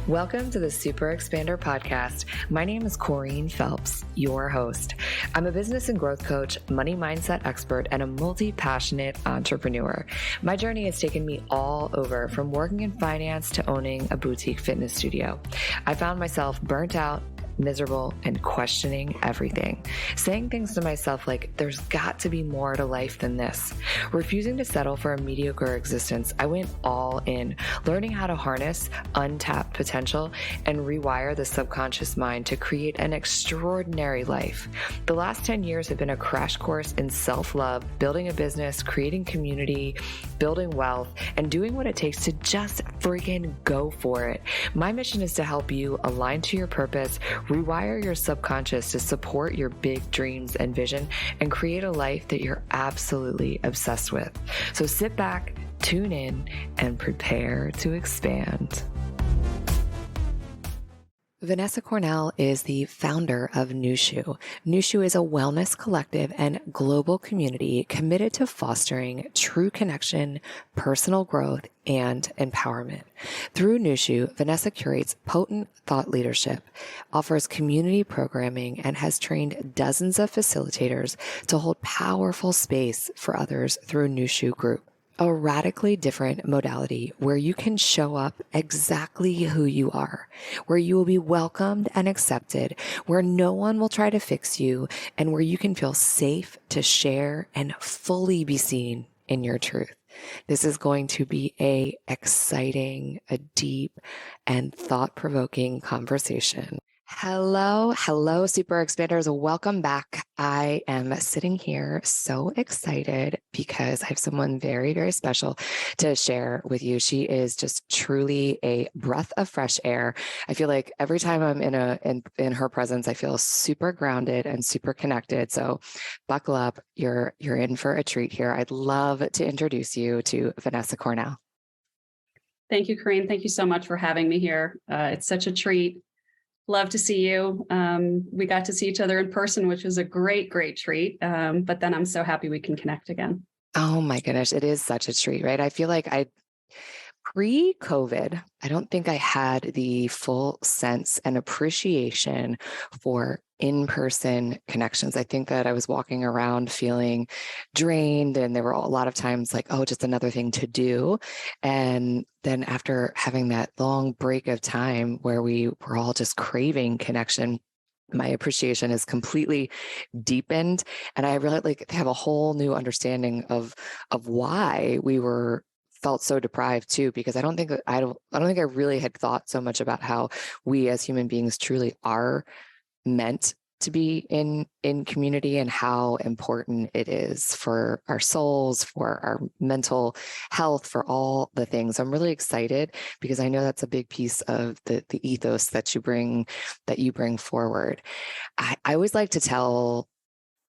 Welcome to the Super Expander podcast. My name is Corene Phelps, your host. I'm a business and growth coach, money mindset expert, and a multi-passionate entrepreneur. My journey has taken me all over, from working in finance to owning a boutique fitness studio. I found myself burnt out, miserable, and questioning everything. Saying things to myself like, there's got to be more to life than this. Refusing to settle for a mediocre existence, I went all in, learning how to harness untapped potential and rewire the subconscious mind to create an extraordinary life. The last 10 years have been a crash course in self-love, building a business, creating community, building wealth, and doing what it takes to just freaking go for it. My mission is to help you align to your purpose, rewire your subconscious to support your big dreams and vision, and create a life that you're absolutely obsessed with. So sit back, tune in, and prepare to expand. Vanessa Cornell is the founder of Nushu. Nushu is a wellness collective and global community committed to fostering true connection, personal growth, and empowerment. Through Nushu, Vanessa curates potent thought leadership, offers community programming, and has trained dozens of facilitators to hold powerful space for others through Nushu Group. A radically different modality where you can show up exactly who you are, where you will be welcomed and accepted, where no one will try to fix you, and where you can feel safe to share and fully be seen in your truth. This is going to be a exciting, a deep, and thought-provoking conversation. Hello, Super Expanders. Welcome back. I am sitting here so excited because I have someone very, very special to share with you. She is just truly a breath of fresh air. I feel like every time I'm in her presence, I feel super grounded and super connected. So buckle up. You're in for a treat here. I'd love to introduce you to Vanessa Cornell. Thank you, Corene. Thank you so much for having me here. It's such a treat. Love to see you. We got to see each other in person, which was a great, great treat. But then I'm so happy we can connect again. Oh my goodness. It is such a treat, right? I feel like pre-COVID, I don't think I had the full sense and appreciation for in-person connections. I think that I was walking around feeling drained, and there were a lot of times like, oh, just another thing to do. And then after having that long break of time where we were all just craving connection, my appreciation is completely deepened. And I really have a whole new understanding of why we felt so deprived too, because I don't think I really had thought so much about how we as human beings truly are meant to be in community, and how important it is for our souls, for our mental health, for all the things. I'm really excited because I know that's a big piece of the ethos that you bring forward. I always like to tell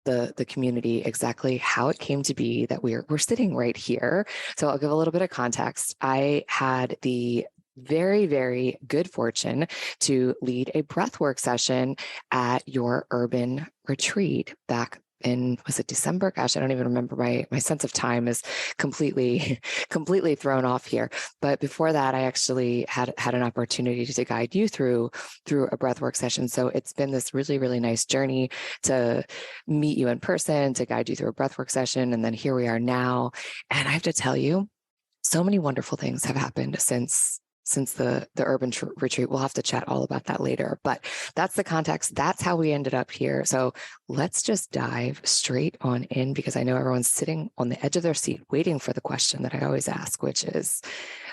the community exactly how it came to be that we're sitting right here. So I'll give a little bit of context. I had the very, very good fortune to lead a breathwork session at your urban retreat back in, was it December? Gosh, I don't even remember. My sense of time is completely thrown off here. But before that, I actually had an opportunity to guide you through a breathwork session. So it's been this really, really nice journey to meet you in person, to guide you through a breathwork session. And then here we are now. And I have to tell you, so many wonderful things have happened since the urban retreat. We'll have to chat all about that later, but that's the context. That's how we ended up here. So let's just dive straight on in, because I know everyone's sitting on the edge of their seat waiting for the question that I always ask, which is,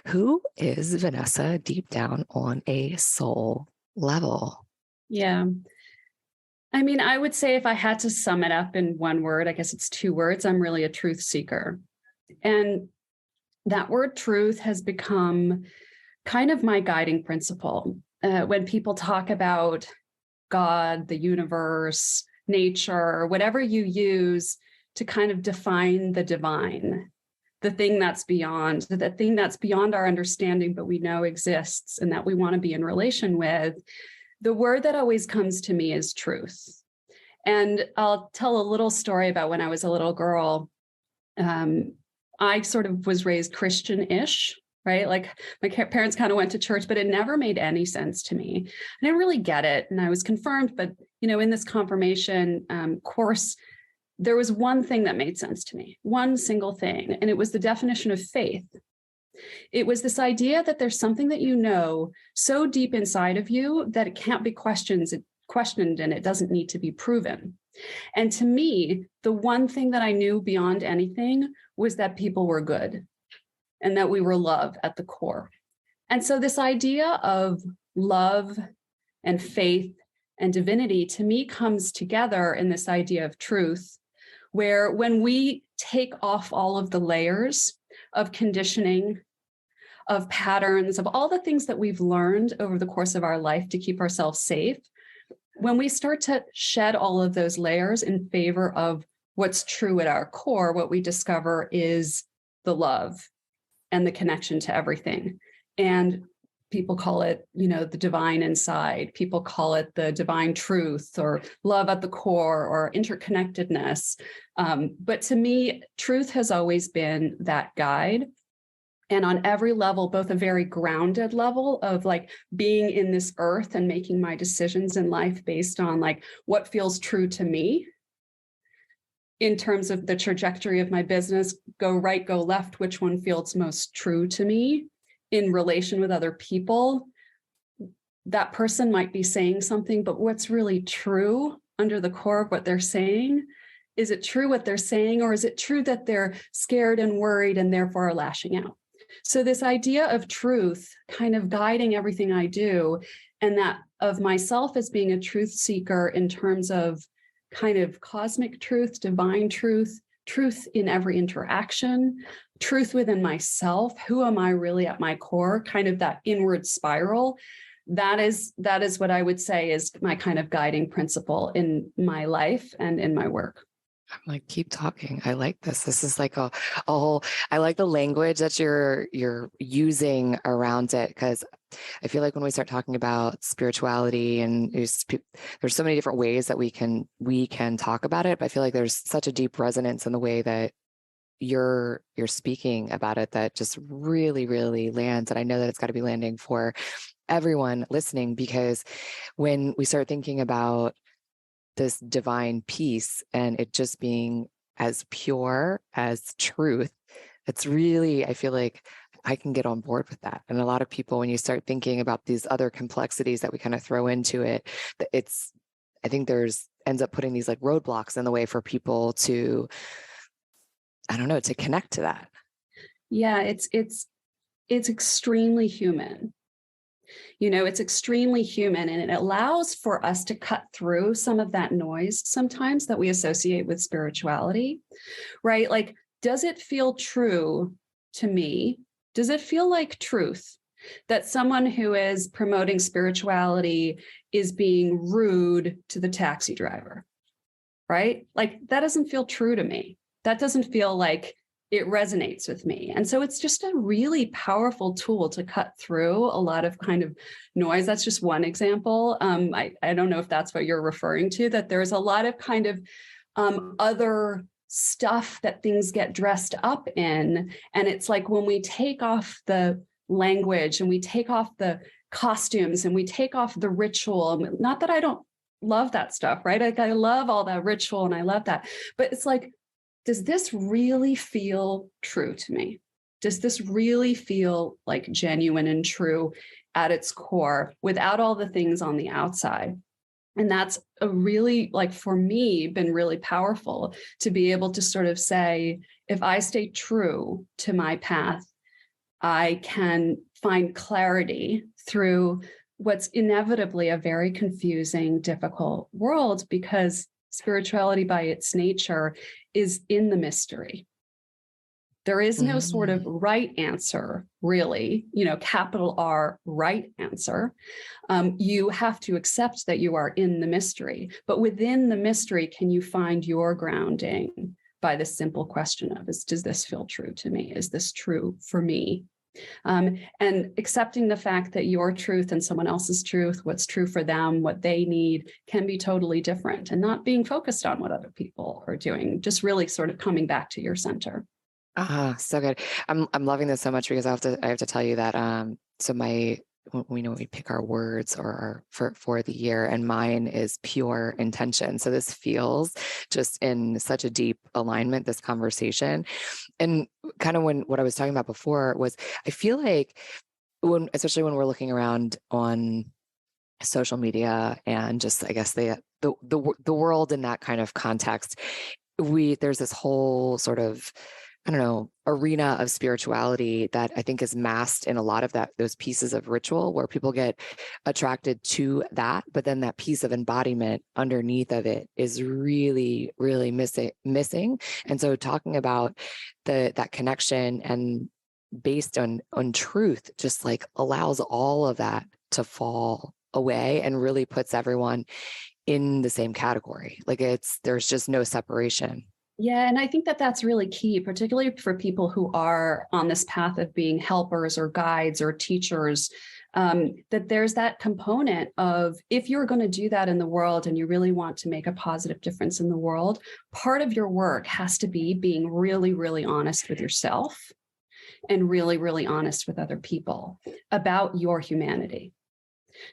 who is Vanessa deep down on a soul level? Yeah. I mean, I would say if I had to sum it up in one word, I guess it's two words. I'm really a truth seeker. And that word truth has become kind of my guiding principle. When people talk about God, the universe, nature, whatever you use to kind of define the divine, the thing that's beyond our understanding, but we know exists and that we want to be in relation with, the word that always comes to me is truth. And I'll tell a little story about when I was a little girl. I sort of was raised Christian-ish. right? Like my parents kind of went to church, but it never made any sense to me. I didn't really get it. And I was confirmed, but in this confirmation course, there was one thing that made sense to me, one single thing, and it was the definition of faith. It was this idea that there's something that so deep inside of you that it can't be questioned and it doesn't need to be proven. And to me, the one thing that I knew beyond anything was that people were good and that we were love at the core. And so this idea of love and faith and divinity to me comes together in this idea of truth, where when we take off all of the layers of conditioning, of patterns, of all the things that we've learned over the course of our life to keep ourselves safe, when we start to shed all of those layers in favor of what's true at our core, what we discover is the love and the connection to everything. And people call it, the divine inside. People call it the divine truth or love at the core or interconnectedness. But to me, truth has always been that guide. And on every level, both a very grounded level of like being in this earth and making my decisions in life based on like what feels true to me in terms of the trajectory of my business, go right, go left, which one feels most true to me in relation with other people. That person might be saying something, but what's really true under the core of what they're saying? Is it true what they're saying, or is it true that they're scared and worried and therefore are lashing out? So this idea of truth kind of guiding everything I do, and that of myself as being a truth seeker in terms of kind of cosmic truth, divine truth, truth in every interaction, truth within myself. Who am I really at my core? Kind of that inward spiral. That is what I would say is my kind of guiding principle in my life and in my work. I'm like, keep talking. I like this. This is like a whole, I like the language that you're using around it, because I feel like when we start talking about spirituality and there's so many different ways that we can talk about it, but I feel like there's such a deep resonance in the way that you're speaking about it that just really, really lands. And I know that it's got to be landing for everyone listening, because when we start thinking about this divine peace and it just being as pure as truth, it's really, I feel like I can get on board with that. And a lot of people, when you start thinking about these other complexities that we kind of throw into it, I think ends up putting these like roadblocks in the way for people to, I don't know, to connect to that. Yeah, it's extremely human. It's extremely human, and it allows for us to cut through some of that noise sometimes that we associate with spirituality, right? Like, does it feel true to me? Does it feel like truth that someone who is promoting spirituality is being rude to the taxi driver, right? Like, that doesn't feel true to me. That doesn't feel like it resonates with me. And so it's just a really powerful tool to cut through a lot of kind of noise. That's just one example. I don't know if that's what you're referring to, that there's a lot of kind of other stuff that things get dressed up in. And it's like when we take off the language and we take off the costumes and we take off the ritual, not that I don't love that stuff, right? Like, I love all that ritual and I love that, but it's like, does this really feel true to me? Does this really feel like genuine and true at its core without all the things on the outside? And that's a really, like, for me, been really powerful to be able to sort of say, if I stay true to my path, I can find clarity through what's inevitably a very confusing, difficult world, because spirituality by its nature is in the mystery. There is no sort of right answer, really, capital R, right answer. You have to accept that you are in the mystery, but within the mystery, can you find your grounding by the simple question of, does this feel true to me? Is this true for me? And accepting the fact that your truth and someone else's truth, what's true for them, what they need, can be totally different, and not being focused on what other people are doing, just really sort of coming back to your center. So good. I'm loving this so much because I have to tell you that so my we know we pick our words or for the year, and mine is pure intention. So this feels just in such a deep alignment, this conversation. And kind of when what I was talking about before was I feel like especially when we're looking around on social media and just I guess the world in that kind of context, there's this whole sort of I don't know arena of spirituality that I think is masked in a lot of those pieces of ritual where people get attracted to that, but then that piece of embodiment underneath of it is really really missing. And so talking about that connection and based on truth just like allows all of that to fall away and really puts everyone in the same category. Like there's just no separation. Yeah, and I think that that's really key, particularly for people who are on this path of being helpers or guides or teachers, that there's that component of if you're going to do that in the world and you really want to make a positive difference in the world, part of your work has to be being really, really honest with yourself and really, really honest with other people about your humanity.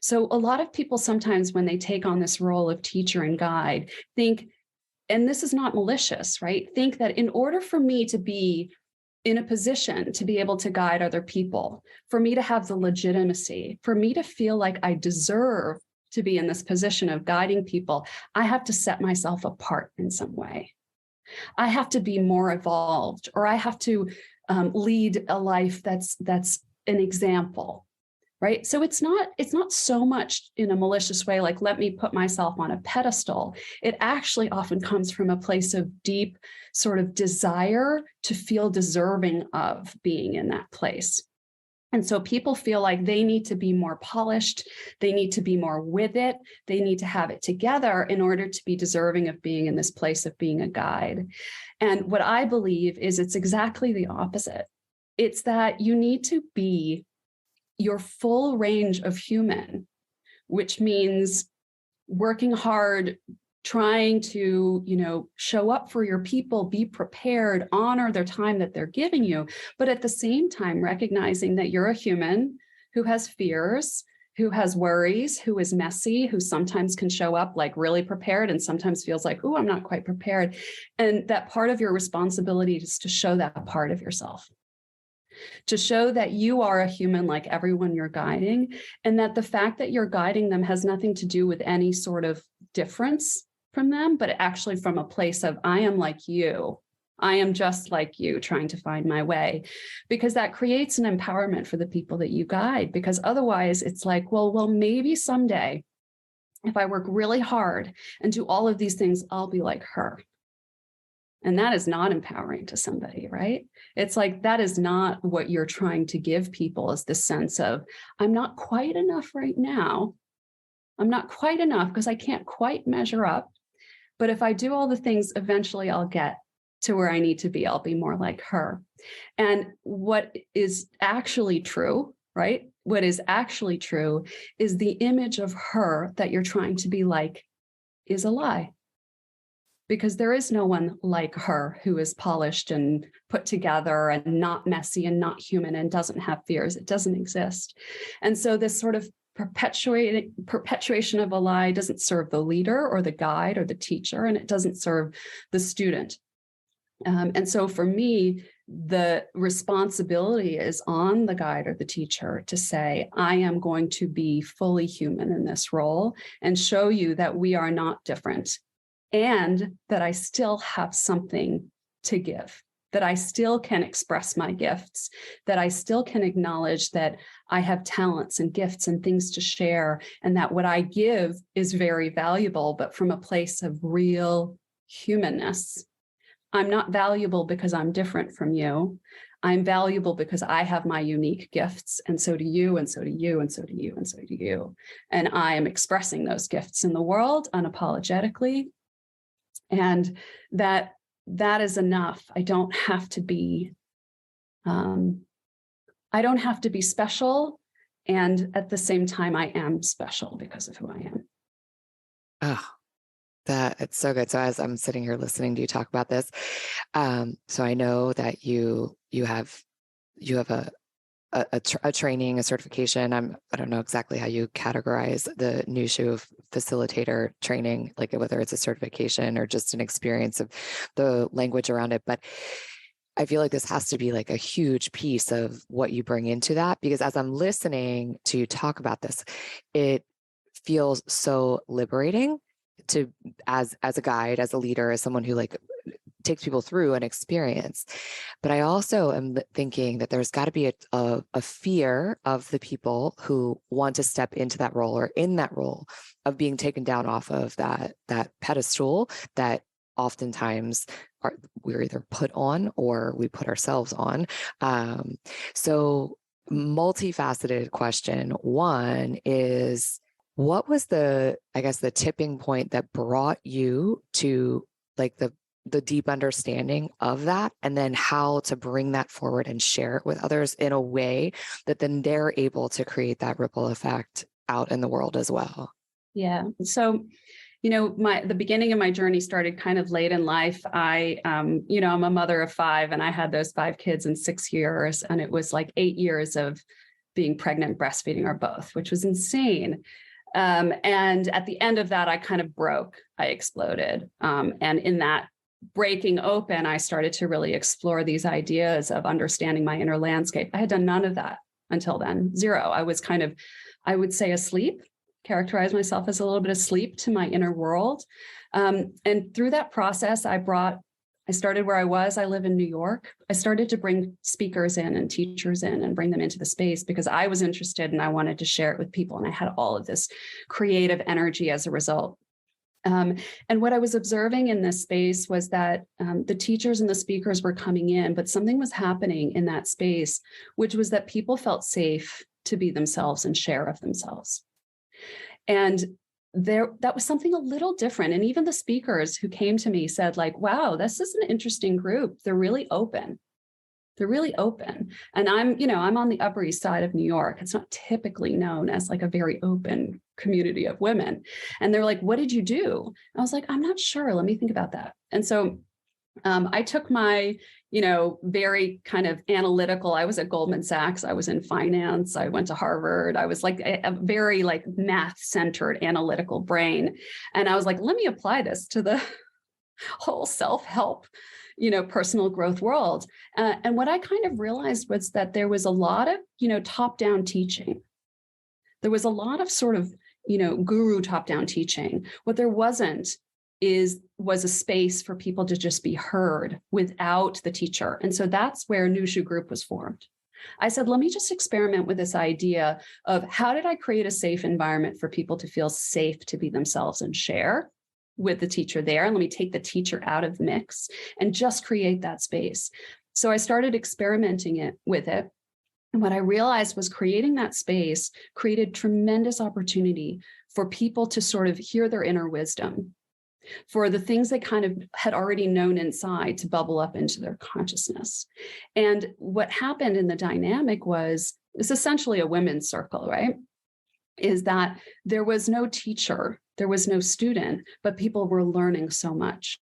So a lot of people sometimes when they take on this role of teacher and guide think, and this is not malicious, right? Think that in order for me to be in a position to be able to guide other people, for me to have the legitimacy, for me to feel like I deserve to be in this position of guiding people, I have to set myself apart in some way. I have to be more evolved, or I have to lead a life that's an example. Right. So it's not so much in a malicious way, like, let me put myself on a pedestal. It actually often comes from a place of deep sort of desire to feel deserving of being in that place. And so people feel like they need to be more polished. They need to be more with it. They need to have it together in order to be deserving of being in this place of being a guide. And what I believe is it's exactly the opposite. It's that you need to be your full range of human, which means working hard, trying to, show up for your people, be prepared, honor their time that they're giving you, but at the same time, recognizing that you're a human who has fears, who has worries, who is messy, who sometimes can show up like really prepared and sometimes feels like, oh, I'm not quite prepared. And that part of your responsibility is to show that part of yourself, to show that you are a human like everyone you're guiding, and that the fact that you're guiding them has nothing to do with any sort of difference from them, but actually from a place of, I am like you. I am just like you, trying to find my way, because that creates an empowerment for the people that you guide. Because otherwise it's like, well, maybe someday if I work really hard and do all of these things, I'll be like her. And that is not empowering to somebody, right? It's like, that is not what you're trying to give people, is this sense of, I'm not quite enough right now. I'm not quite enough because I can't quite measure up. But if I do all the things, eventually I'll get to where I need to be. I'll be more like her. And what is actually true, right? What is actually true is the image of her that you're trying to be like is a lie. Because there is no one like her who is polished and put together and not messy and not human and doesn't have fears. It doesn't exist. And so this sort of perpetuation of a lie doesn't serve the leader or the guide or the teacher, and it doesn't serve the student. And so for me, the responsibility is on the guide or the teacher to say, I am going to be fully human in this role and show you that we are not different, and that I still have something to give, that I still can express my gifts, that I still can acknowledge that I have talents and gifts and things to share, and that what I give is very valuable, but from a place of real humanness. I'm not valuable because I'm different from you. I'm valuable because I have my unique gifts, and so do you, and so do you, and so do you, and so do you. And I am expressing those gifts in the world unapologetically. And that is enough. I don't have to be special. And at the same time, I am special because of who I am. Oh, That it's so good. So as I'm sitting here listening to you talk about this, so I know that you have a training, a certification. I don't know exactly how you categorize the Nushu facilitator training, like whether it's a certification or just an experience of the language around it. But I feel like this has to be like a huge piece of what you bring into that, because as I'm listening to you talk about this, it feels so liberating to as a guide, as a leader, as someone who like takes people through an experience. But I also am thinking that there's got to be a fear of the people who want to step into that role or in that role of being taken down off of that pedestal that oftentimes we're either put on or we put ourselves on. So multifaceted question. One is, what was the tipping point that brought you to like the deep understanding of that, and then how to bring that forward and share it with others in a way that then they're able to create that ripple effect out in the world as well? Yeah. So, the beginning of my journey started kind of late in life. I'm a mother of 5, and I had those 5 kids in 6 years, and it was like 8 years of being pregnant, breastfeeding, or both, which was insane. And at the end of that, I kind of broke. I exploded. And in that breaking open, I started to really explore these ideas of understanding my inner landscape. I had done none of that until then, zero. I was kind of, I would say, asleep, characterize myself as a little bit asleep to my inner world. And through that process, I started where I was. I live in New York. I started to bring speakers in and teachers in and bring them into the space because I was interested and I wanted to share it with people. And I had all of this creative energy as a result. And what I was observing in this space was that the teachers and the speakers were coming in, but something was happening in that space, which was that people felt safe to be themselves and share of themselves. And that was something a little different. And even the speakers who came to me said, like, wow, this is an interesting group. They're really open. They're really open. And I'm on the Upper East Side of New York. It's not typically known as like a very open community of women. And they're like, what did you do? I was like, I'm not sure. Let me think about that. And so I took my, very kind of analytical. I was at Goldman Sachs. I was in finance. I went to Harvard. I was like a very like math-centered analytical brain. And I was like, let me apply this to the whole self-help, personal growth world. And what I kind of realized was that there was a lot of, top-down teaching. There was a lot of sort of, guru top-down teaching. What there wasn't was a space for people to just be heard without the teacher. And so that's where Nushu Group was formed. I said, let me just experiment with this idea of how did I create a safe environment for people to feel safe to be themselves and share with the teacher there. And let me take the teacher out of the mix and just create that space. So I started experimenting with it. And what I realized was creating that space created tremendous opportunity for people to sort of hear their inner wisdom, for the things they kind of had already known inside to bubble up into their consciousness. And what happened in the dynamic was, it's essentially a women's circle, right? Is that there was no teacher, there was no student, but people were learning so much.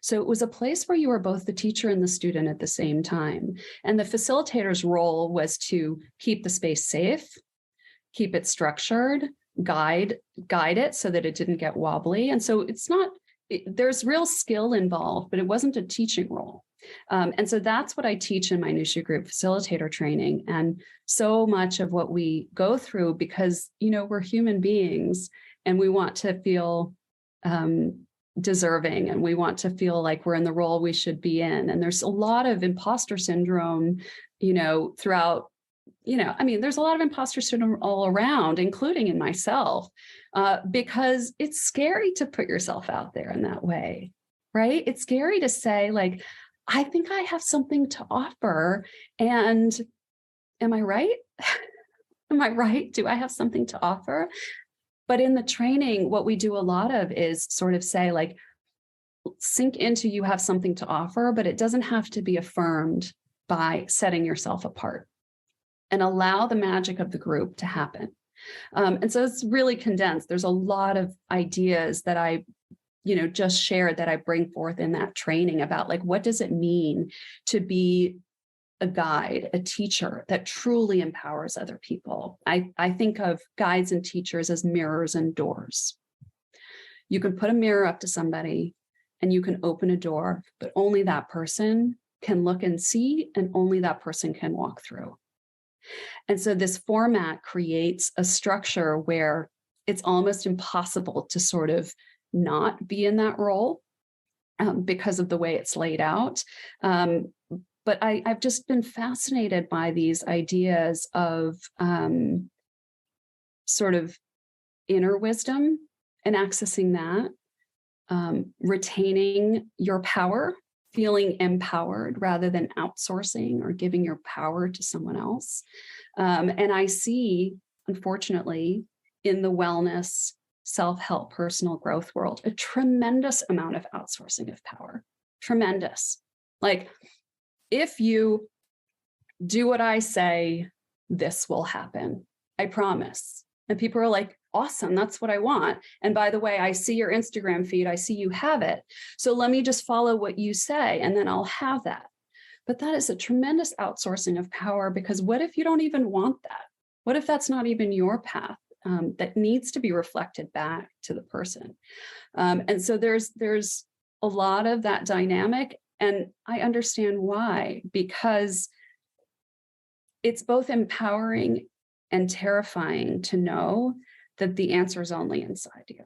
So it was a place where you were both the teacher and the student at the same time. And the facilitator's role was to keep the space safe, keep it structured, guide it so that it didn't get wobbly. And so there's real skill involved, but it wasn't a teaching role. And so that's what I teach in my Nushu Group facilitator training. And so much of what we go through, because, we're human beings and we want to feel deserving and we want to feel like we're in the role we should be in. And there's a lot of imposter syndrome, throughout, there's a lot of imposter syndrome all around, including in myself, because it's scary to put yourself out there in that way, right? It's scary to say, like, I think I have something to offer. And am I right? Am I right? Do I have something to offer? But in the training, what we do a lot of is sort of say, like, sink into you have something to offer, but it doesn't have to be affirmed by setting yourself apart, and allow the magic of the group to happen. And so it's really condensed. There's a lot of ideas that I just shared that I bring forth in that training about like, what does it mean to be a guide, a teacher that truly empowers other people? I think of guides and teachers as mirrors and doors. You can put a mirror up to somebody and you can open a door, but only that person can look and see, and only that person can walk through. And so this format creates a structure where it's almost impossible to sort of not be in that role because of the way it's laid out. But I've just been fascinated by these ideas of sort of inner wisdom and accessing that, retaining your power, feeling empowered rather than outsourcing or giving your power to someone else. And I see, unfortunately, in the wellness, self-help, personal growth world, a tremendous amount of outsourcing of power. Tremendous. Like, if you do what I say, this will happen. I promise. And people are like, awesome, that's what I want. And by the way, I see your Instagram feed, I see you have it. So let me just follow what you say, and then I'll have that. But that is a tremendous outsourcing of power, because what if you don't even want that? What if that's not even your path? That needs to be reflected back to the person. And so there's a lot of that dynamic, and I understand why, because it's both empowering and terrifying to know that the answer is only inside you.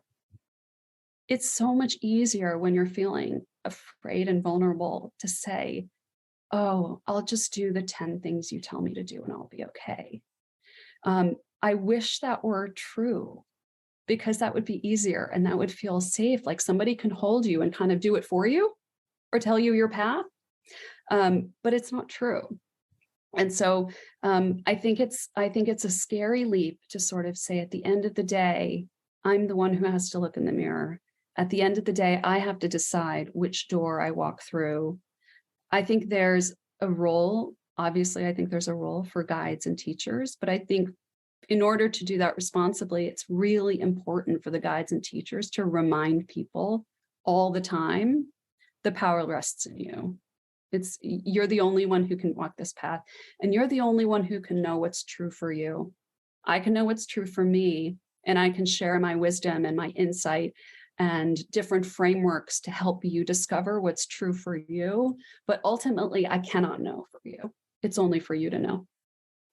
It's so much easier when you're feeling afraid and vulnerable to say, oh, I'll just do the 10 things you tell me to do and I'll be okay. I wish that were true, because that would be easier and that would feel safe. Like somebody can hold you and kind of do it for you or tell you your path. But it's not true. And so I think it's a scary leap to sort of say, at the end of the day, I'm the one who has to look in the mirror. At the end of the day, I have to decide which door I walk through. I think there's a role, obviously, I think there's a role for guides and teachers, but I think in order to do that responsibly, it's really important for the guides and teachers to remind people all the time, the power rests in you. You're the only one who can walk this path, and you're the only one who can know what's true for you. I can know what's true for me, and I can share my wisdom and my insight and different frameworks to help you discover what's true for you. But ultimately, I cannot know for you. It's only for you to know.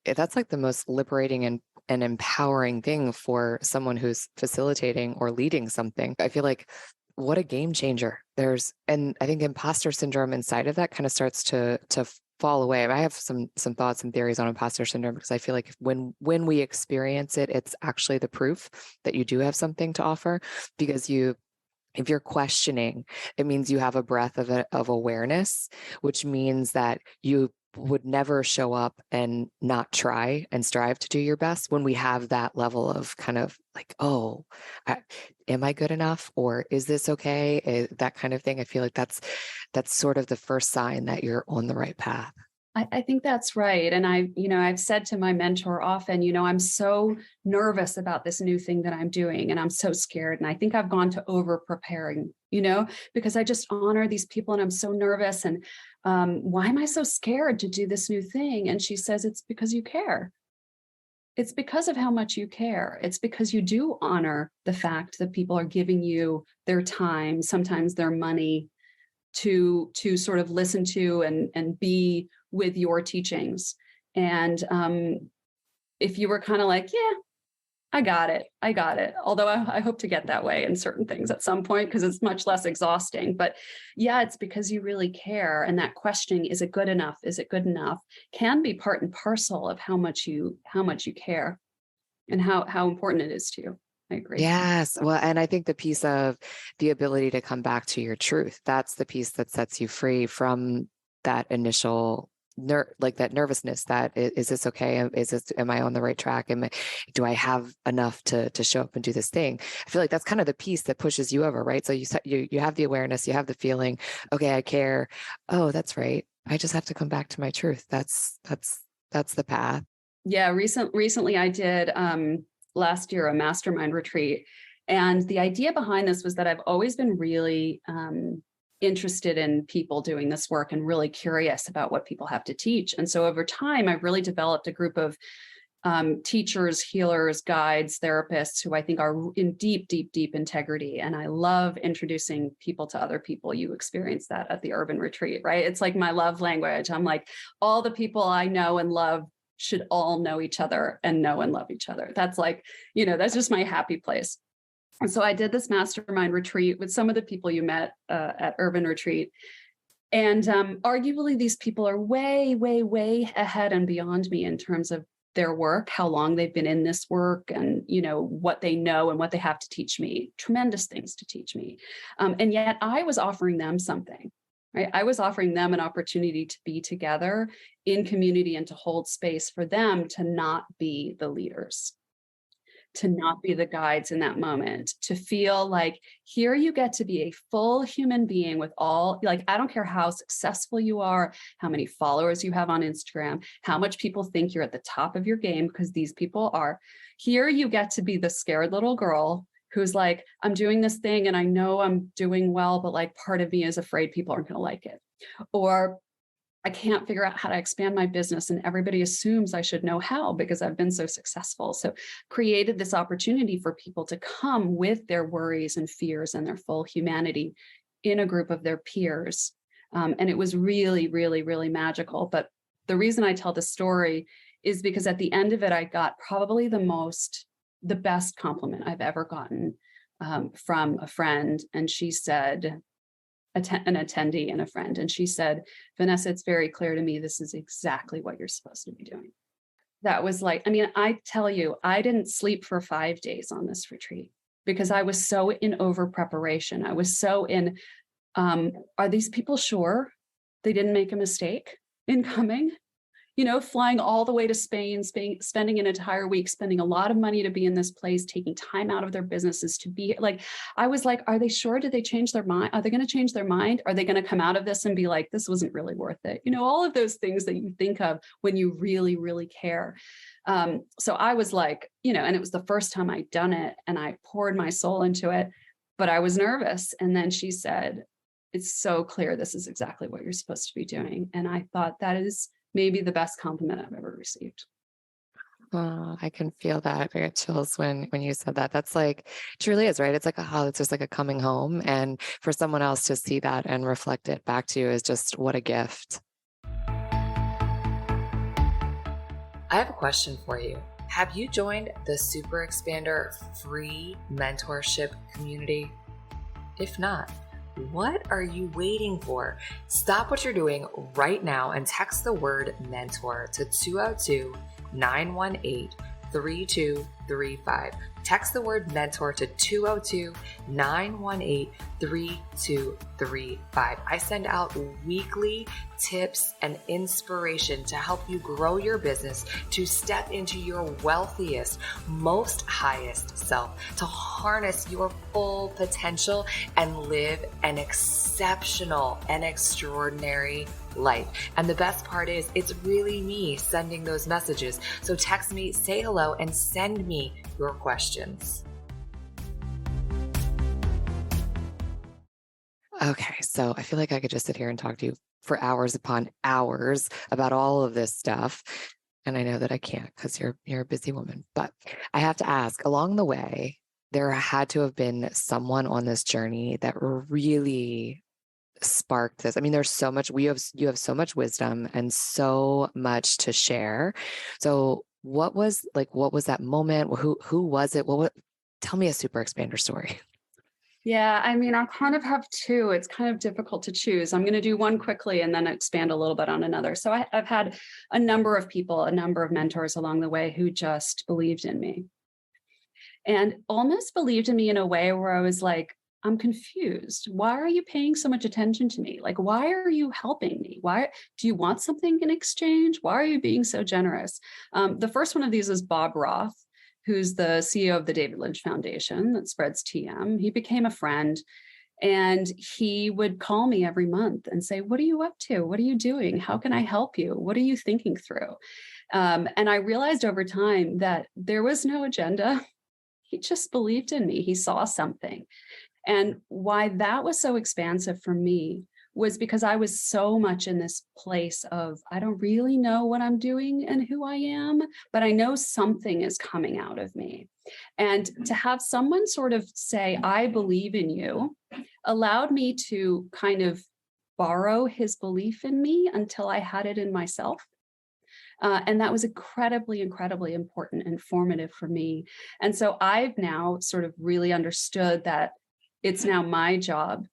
That's like the most liberating and empowering thing for someone who's facilitating or leading something. I feel like, what a game changer. And I think imposter syndrome inside of that kind of starts to fall away. I have some thoughts and theories on imposter syndrome, because I feel like when we experience it, it's actually the proof that you do have something to offer, because if you're questioning, it means you have a breath of awareness, which means that you would never show up and not try and strive to do your best. When we have that level of kind of like, oh, am I good enough? Or is this okay? That kind of thing. I feel like that's sort of the first sign that you're on the right path. I think that's right. And I've said to my mentor often, I'm so nervous about this new thing that I'm doing, and I'm so scared. And I think I've gone to over preparing, because I just honor these people and I'm so nervous. And why am I so scared to do this new thing? And she says, it's because you care. It's because of how much you care. It's because you do honor the fact that people are giving you their time, sometimes their money, to sort of listen to and be with your teachings. And if you were kind of like, yeah, I got it. Although I hope to get that way in certain things at some point, because it's much less exhausting. But yeah, it's because you really care. And that questioning, is it good enough? Is it good enough? Can be part and parcel of how much you care and how important it is to you. I agree. Yes. Well, and I think the piece of the ability to come back to your truth, that's the piece that sets you free from that initial like that nervousness, that is this okay? Am I on the right track? Do I have enough to show up and do this thing? I feel like that's kind of the piece that pushes you over, right? So you have the awareness, you have the feeling, okay, I care. Oh, that's right. I just have to come back to my truth. That's the path. Yeah. Recently I did, last year, a mastermind retreat. And the idea behind this was that I've always been really interested in people doing this work and really curious about what people have to teach. And so over time, I've really developed a group of teachers, healers, guides, therapists who I think are in deep, deep, deep integrity. And I love introducing people to other people. You experience that at the urban retreat, right? It's like my love language. I'm like, all the people I know and love should all know each other and know and love each other. That's like, that's just my happy place. And so I did this mastermind retreat with some of the people you met at Urban Retreat. And arguably, these people are way, way, way ahead and beyond me in terms of their work, how long they've been in this work, and what they know and what they have to teach me. Tremendous things to teach me. And yet I was offering them something, right? I was offering them an opportunity to be together in community and to hold space for them to not be the leaders, to not be the guides in that moment, to feel like here you get to be a full human being with all, like, I don't care how successful you are, how many followers you have on Instagram, how much people think you're at the top of your game, because these people are. Here you get to be the scared little girl who's like, I'm doing this thing and I know I'm doing well, but like part of me is afraid people aren't going to like it. Or I can't figure out how to expand my business and everybody assumes I should know how because I've been so successful. So created this opportunity for people to come with their worries and fears and their full humanity in a group of their peers. And it was really, really, really magical. But the reason I tell the story is because at the end of it, I got probably the best compliment I've ever gotten from a friend. And she said, an attendee and a friend. And she said, Vanessa, it's very clear to me, this is exactly what you're supposed to be doing. That was like, I tell you, I didn't sleep for 5 days on this retreat because I was so in over preparation. I was so in, are these people sure they didn't make a mistake in coming? Flying all the way to Spain, spending an entire week, spending a lot of money to be in this place, taking time out of their businesses to be like, I was like, are they sure? Did they change their mind? Are they going to change their mind? Are they going to come out of this and be like, this wasn't really worth it? All of those things that you think of when you really, really care. So I was like, and it was the first time I'd done it and I poured my soul into it, but I was nervous. And then she said, it's so clear. This is exactly what you're supposed to be doing. And I thought that is maybe the best compliment I've ever received. Oh, I can feel that. I got chills when you said that. That's like, it truly is, right? It's like it's just like a coming home. And for someone else to see that and reflect it back to you is just what a gift. I have a question for you. Have you joined the Super Expander free mentorship community? If not, what are you waiting for? Stop what you're doing right now and text the word mentor to 202-918-3235. Text the word mentor to 202-918-3235. I send out weekly tips and inspiration to help you grow your business, to step into your wealthiest, most highest self, to harness your full potential and live an exceptional and extraordinary life. And the best part is, it's really me sending those messages. So text me, say hello, and send me your questions. Okay, so I feel like I could just sit here and talk to you for hours upon hours about all of this stuff. And I know that I can't because you're a busy woman. But I have to ask, along the way, there had to have been someone on this journey that really sparked this. There's so much, you have so much wisdom and so much to share. So what was that moment? Who was it? Tell me a Super Expander story. Yeah, I kind of have two. It's kind of difficult to choose. I'm going to do one quickly and then expand a little bit on another. So I've had a number of people, a number of mentors along the way who just believed in me and almost believed in me in a way where I was like, I'm confused. Why are you paying so much attention to me? Like, why are you helping me? Why do you want something in exchange? Why are you being so generous? The first one of these is Bob Roth, who's the CEO of the David Lynch Foundation that spreads TM. He became a friend and he would call me every month and say, what are you up to? What are you doing? How can I help you? What are you thinking through? And I realized over time that there was no agenda. He just believed in me. He saw something. And why that was so expansive for me was because I was so much in this place of, I don't really know what I'm doing and who I am, but I know something is coming out of me. And to have someone sort of say, I believe in you, allowed me to kind of borrow his belief in me until I had it in myself. And that was incredibly, incredibly important and formative for me. And so I've now sort of really understood that it's now my job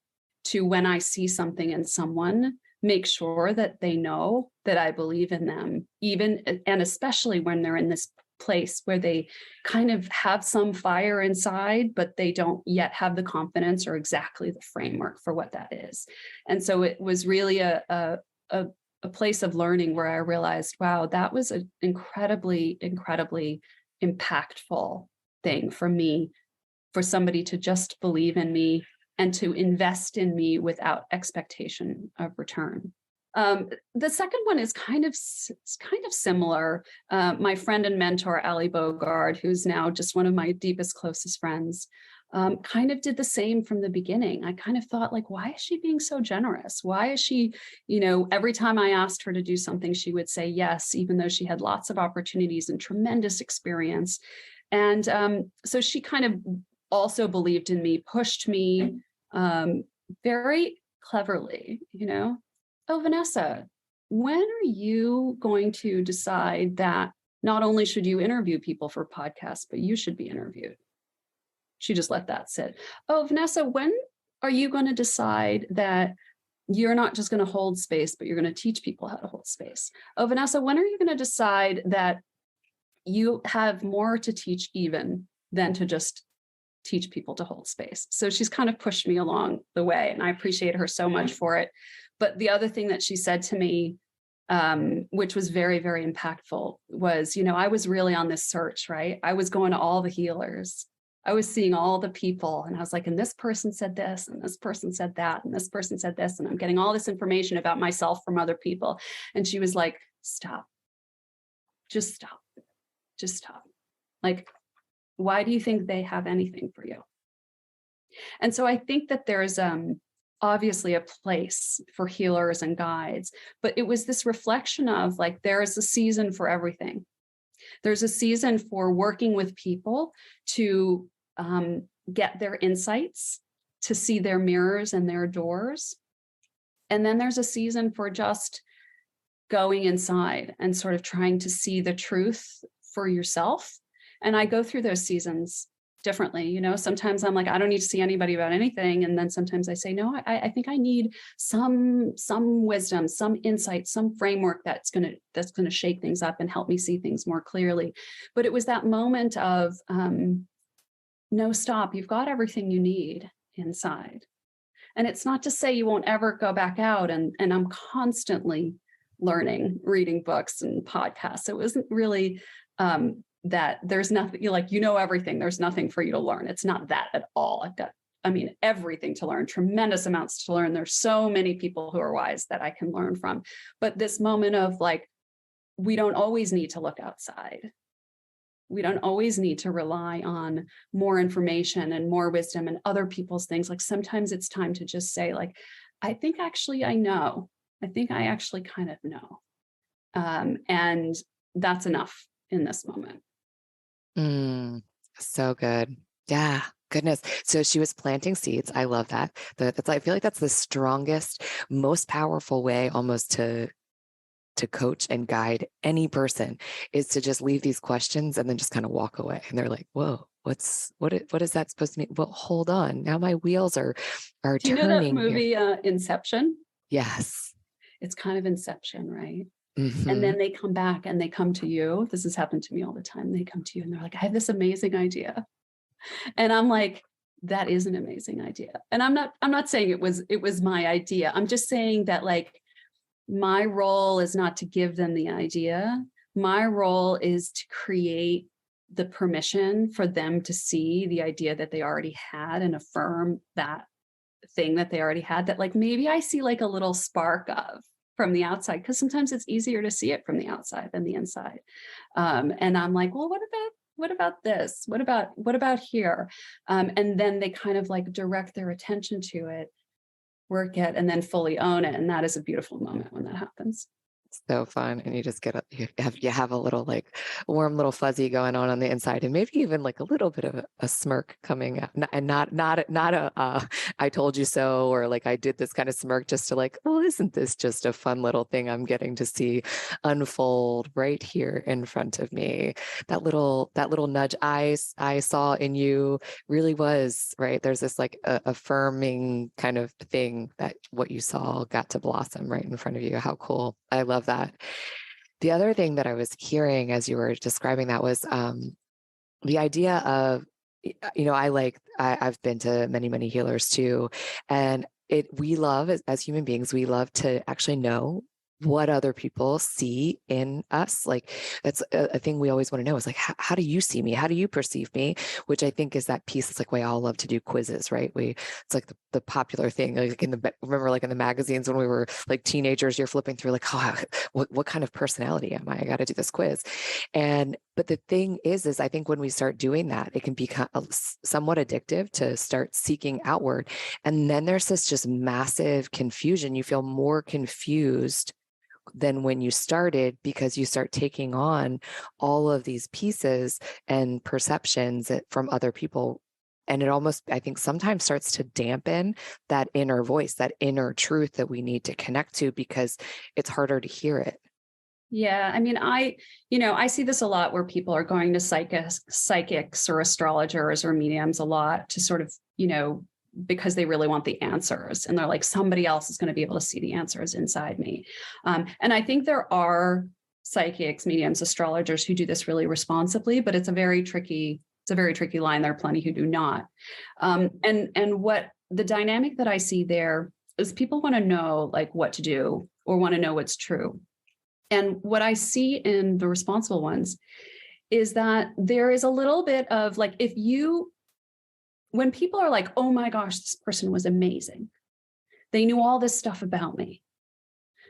to, when I see something in someone, make sure that they know that I believe in them, even and especially when they're in this place where they kind of have some fire inside, but they don't yet have the confidence or exactly the framework for what that is. And so it was really a place of learning where I realized, wow, that was an incredibly, incredibly impactful thing for me, for somebody to just believe in me and to invest in me without expectation of return. The second one is kind of similar. My friend and mentor, Ali Bogard, who's now just one of my deepest, closest friends, kind of did the same from the beginning. I kind of thought, like, why is she being so generous? Why is she, every time I asked her to do something, she would say yes, even though she had lots of opportunities and tremendous experience. And so she kind of also believed in me, pushed me very cleverly, oh, Vanessa, when are you going to decide that not only should you interview people for podcasts, but you should be interviewed? She just let that sit. Oh, Vanessa, when are you going to decide that you're not just going to hold space, but you're going to teach people how to hold space? Oh, Vanessa, when are you going to decide that you have more to teach even than to just teach people to hold space? So she's kind of pushed me along the way, and I appreciate her so much for it. But the other thing that she said to me, which was very, very impactful, was, I was really on this search, right? I was going to all the healers. I was seeing all the people, and I was like, and this person said this, and this person said that, and this person said this, and I'm getting all this information about myself from other people. And she was like, stop, just stop, just stop. Like, why do you think they have anything for you? And so I think that there's obviously a place for healers and guides, but it was this reflection of, like, there is a season for everything. There's a season for working with people to get their insights, to see their mirrors and their doors. And then there's a season for just going inside and sort of trying to see the truth for yourself. And I go through those seasons differently. Sometimes I'm like, I don't need to see anybody about anything. And then sometimes I say, no, I think I need some wisdom, some insight, some framework that's going to shake things up and help me see things more clearly. But it was that moment of, no, stop, you've got everything you need inside. And it's not to say you won't ever go back out. And I'm constantly learning, reading books and podcasts. It wasn't really, that there's nothing, everything, there's nothing for you to learn. It's not that at all. I've got, everything to learn, tremendous amounts to learn. There's so many people who are wise that I can learn from. But this moment of, like, we don't always need to look outside. We don't always need to rely on more information and more wisdom and other people's things. Like, sometimes it's time to just say, like, I think actually I know. I think I actually kind of know. And that's enough in this moment. So good. Yeah. Goodness. So she was planting seeds. I love that. I feel like that's the strongest, most powerful way almost to coach and guide any person, is to just leave these questions and then just kind of walk away. And they're like, whoa, what is that supposed to mean? Well, hold on. Now my wheels are Do you turning. know that movie, Inception? Yes. It's kind of Inception, right? Mm-hmm. And then they come back and they come to you. This has happened to me all the time. They come to you and they're like, I have this amazing idea. And I'm like, that is an amazing idea. And I'm not saying it was my idea. I'm just saying that, like, my role is not to give them the idea. My role is to create the permission for them to see the idea that they already had and affirm that thing that they already had, that, like, maybe I see, like, a little spark of from the outside, because sometimes it's easier to see it from the outside than the inside. And I'm like, well, what about this? What about here? And then they kind of like direct their attention to it, work it, and then fully own it. And that is a beautiful moment when that happens. So fun. And you just get you have a little like warm little fuzzy going on the inside, and maybe even like a little bit of a smirk coming out, and not a I told you so, or like I did this kind of smirk, just to like, oh, isn't this just a fun little thing I'm getting to see unfold right here in front of me? That little nudge I saw in you really was right. There's this like affirming kind of thing that what you saw got to blossom right in front of you. How cool. I love that. The other thing that I was hearing as you were describing that was the idea of, I've been to many, many healers too. And we love as human beings, we love to actually know what other people see in us. Like that's a thing we always want to know is like, how do you see me? How do you perceive me? Which I think is that piece. It's like, we all love to do quizzes, right? It's like the popular thing, like remember like in the magazines when we were like teenagers, you're flipping through like, oh, what kind of personality am I? I got to do this quiz. But the thing is I think when we start doing that, it can become somewhat addictive to start seeking outward. And then there's this just massive confusion. You feel more confused than when you started, because you start taking on all of these pieces and perceptions from other people. And it almost, I think, sometimes starts to dampen that inner voice, that inner truth that we need to connect to, because it's harder to hear it. Yeah. I mean, I see this a lot where people are going to psychics or astrologers or mediums a lot to sort of, because they really want the answers. And they're like, somebody else is going to be able to see the answers inside me. And I think there are psychics, mediums, astrologers who do this really responsibly, but it's a very tricky line. There are plenty who do not. And what the dynamic that I see there is, people want to know like what to do or want to know what's true. And what I see in the responsible ones is that there is a little bit of like, when people are like, oh my gosh, this person was amazing, they knew all this stuff about me,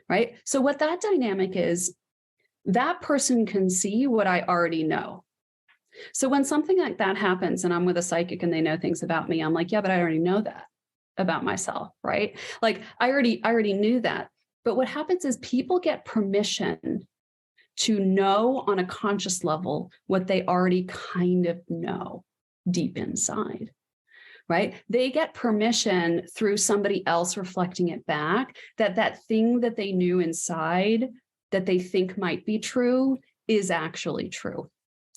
right? So what that dynamic is, that person can see what I already know. So when something like that happens and I'm with a psychic and they know things about me, I'm like, yeah, but I already know that about myself, right? Like I already knew that. But what happens is people get permission to know on a conscious level what they already kind of know deep inside. Right? They get permission through somebody else reflecting it back, that thing that they knew inside that they think might be true is actually true.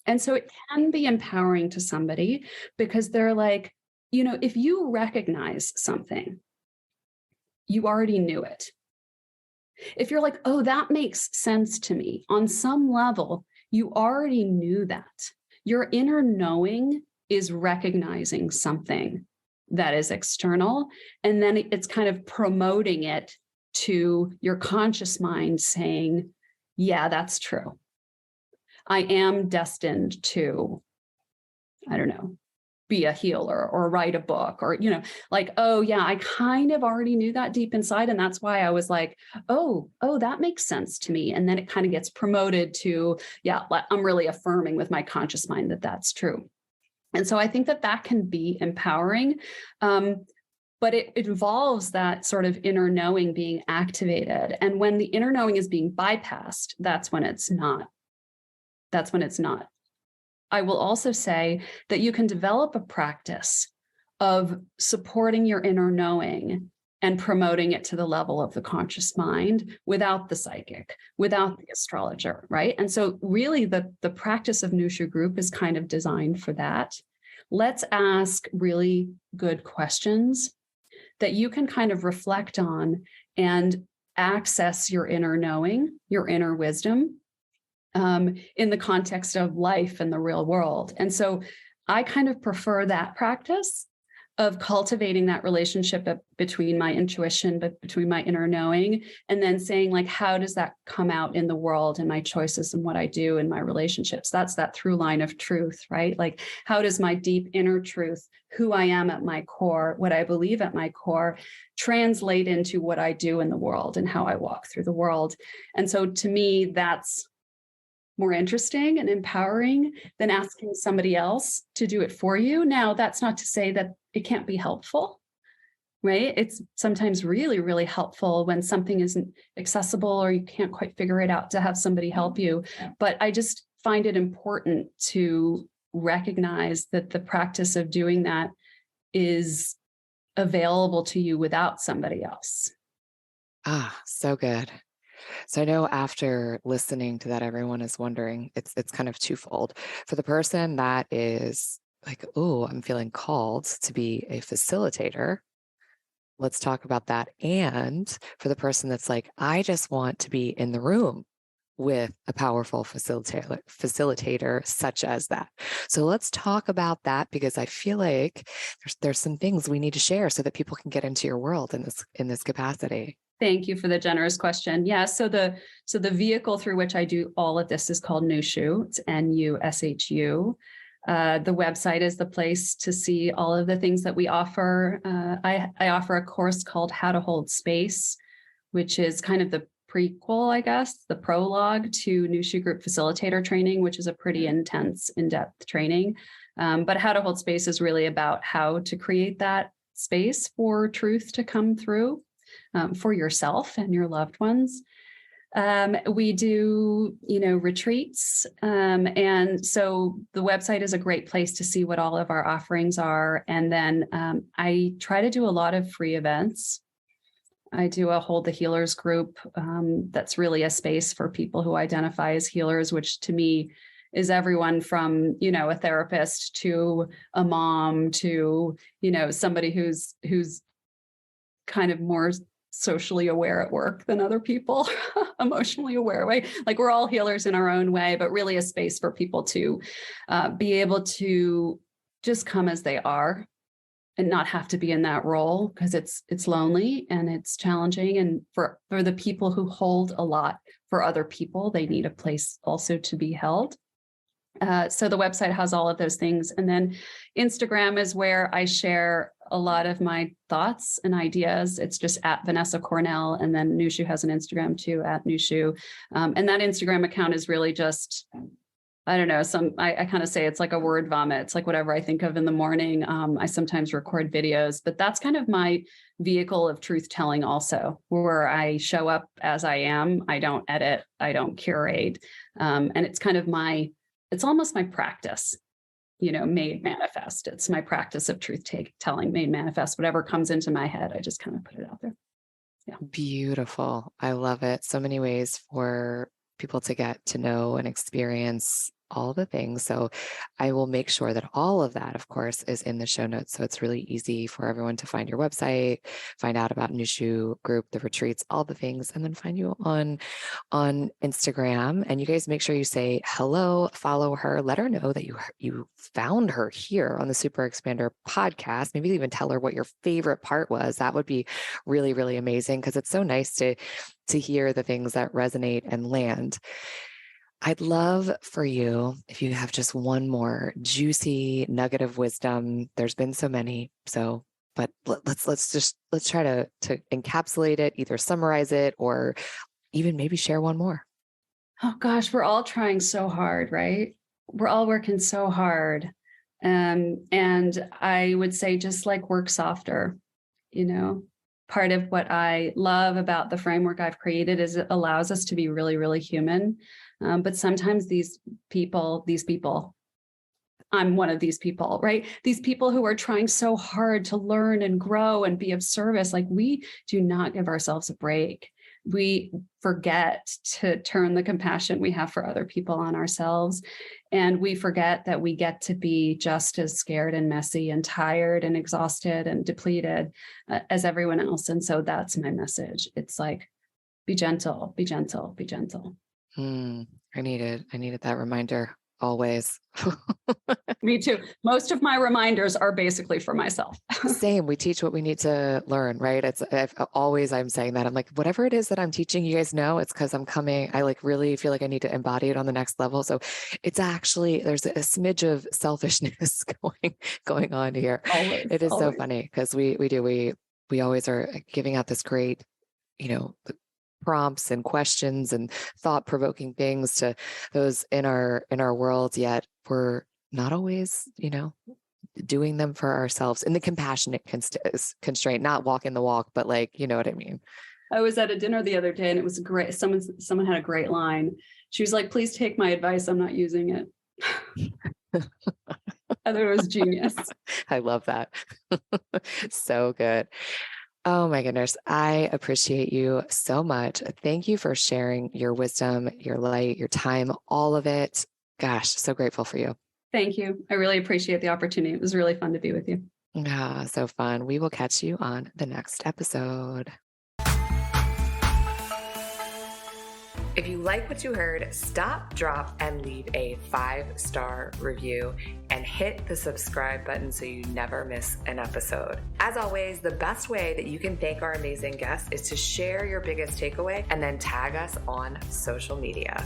And so it can be empowering to somebody, because they're like, if you recognize something, you already knew it. If you're like, oh, that makes sense to me, on some level, you already knew that. Your inner knowing is recognizing something that is external, and then it's kind of promoting it to your conscious mind saying, yeah, that's true. I am destined to, I don't know, be a healer or write a book, or, like, oh yeah, I kind of already knew that deep inside. And that's why I was like, oh, that makes sense to me. And then it kind of gets promoted to, yeah, I'm really affirming with my conscious mind that that's true. And so I think that can be empowering, but it involves that sort of inner knowing being activated. And when the inner knowing is being bypassed, that's when it's not. I will also say that you can develop a practice of supporting your inner knowing and promoting it to the level of the conscious mind without the psychic, without the astrologer, right? And so really the practice of Nushu Group is kind of designed for that. Let's ask really good questions that you can kind of reflect on and access your inner knowing, your inner wisdom, in the context of life and the real world. And so I kind of prefer that practice of cultivating that relationship between my intuition, but between my inner knowing, and then saying, like, how does that come out in the world and my choices and what I do in my relationships? That's that through line of truth, right? Like, how does my deep inner truth, who I am at my core, what I believe at my core, translate into what I do in the world and how I walk through the world? And so to me, that's more interesting and empowering than asking somebody else to do it for you. Now, that's not to say that it can't be helpful, right? It's sometimes really, really helpful when something isn't accessible or you can't quite figure it out to have somebody help you. But I just find it important to recognize that the practice of doing that is available to you without somebody else. Ah, so good. So I know after listening to that, everyone is wondering, it's kind of twofold. For the person that is like, oh, I'm feeling called to be a facilitator. Let's talk about that. And for the person that's like, I just want to be in the room with a powerful facilitator such as that. So let's talk about that, because I feel like there's some things we need to share so that people can get into your world in this capacity. Thank you for the generous question. Yeah, so the vehicle through which I do all of this is called Nushu. It's NUSHU. The website is the place to see all of the things that we offer. I offer a course called How to Hold Space, which is kind of the prequel, I guess, the prologue to Nushu Group Facilitator training, which is a pretty intense, in-depth training. But How to Hold Space is really about how to create that space for truth to come through for yourself and your loved ones. We do, retreats. And so the website is a great place to see what all of our offerings are. And then I try to do a lot of free events. I do a Hold the Healers group. That's really a space for people who identify as healers, which to me is everyone from, a therapist to a mom to, somebody who's kind of more socially aware at work than other people, emotionally aware, right? Like we're all healers in our own way, but really a space for people to be able to just come as they are and not have to be in that role, because it's lonely and it's challenging. And for the people who hold a lot for other people, they need a place also to be held. So the website has all of those things. And then Instagram is where I share a lot of my thoughts and ideas. It's just at Vanessa Cornell. And then Nushu has an Instagram too, at Nushu. And that Instagram account is really just, I don't know, I kind of say it's like a word vomit. It's like whatever I think of in the morning. I sometimes record videos, but that's kind of my vehicle of truth telling also, where I show up as I am. I don't edit, I don't curate. And it's kind of it's almost my practice, made manifest. It's my practice of truth telling made manifest. Whatever comes into my head, I just kind of put it out there. Yeah. Beautiful. I love it. So many ways for people to get to know and experience all the things. So I will make sure that all of that, of course, is in the show notes. So it's really easy for everyone to find your website, find out about Nushu Group, the retreats, all the things, and then find you on Instagram. And you guys make sure you say hello, follow her, let her know that you found her here on the Super Expander podcast. Maybe even tell her what your favorite part was. That would be really, really amazing, because it's so nice to hear the things that resonate and land. I'd love for you, if you have just one more juicy nugget of wisdom. There's been so many, but let's try to encapsulate it, either summarize it or even maybe share one more. Oh gosh, we're all trying so hard, right? We're all working so hard. And I would say just like work softer, part of what I love about the framework I've created is it allows us to be really, really human. But sometimes these people, I'm one of these people, right? These people who are trying so hard to learn and grow and be of service, like we do not give ourselves a break. We forget to turn the compassion we have for other people on ourselves. And we forget that we get to be just as scared and messy and tired and exhausted and depleted as everyone else. And so that's my message. It's like, be gentle, be gentle, be gentle. I needed that reminder always. Me too. Most of my reminders are basically for myself. Same. We teach what we need to learn, right? I'm saying that. I'm like, whatever it is that I'm teaching, you guys know, it's because I like really feel like I need to embody it on the next level. So it's actually, there's a smidge of selfishness going on here. Always, it is always. So funny because we always are giving out this great, prompts and questions and thought-provoking things to those in our world, yet we're not always, doing them for ourselves in the compassionate constraint, not walking the walk, but like, you know what I mean? I was at a dinner the other day and it was great. Someone had a great line. She was like, please take my advice. I'm not using it. I thought it was genius. I love that. So good. Oh my goodness. I appreciate you so much. Thank you for sharing your wisdom, your light, your time, all of it. Gosh, so grateful for you. Thank you. I really appreciate the opportunity. It was really fun to be with you. Ah, so fun. We will catch you on the next episode. If you like what you heard, stop, drop, and leave a 5-star review and hit the subscribe button so you never miss an episode. As always, the best way that you can thank our amazing guests is to share your biggest takeaway and then tag us on social media.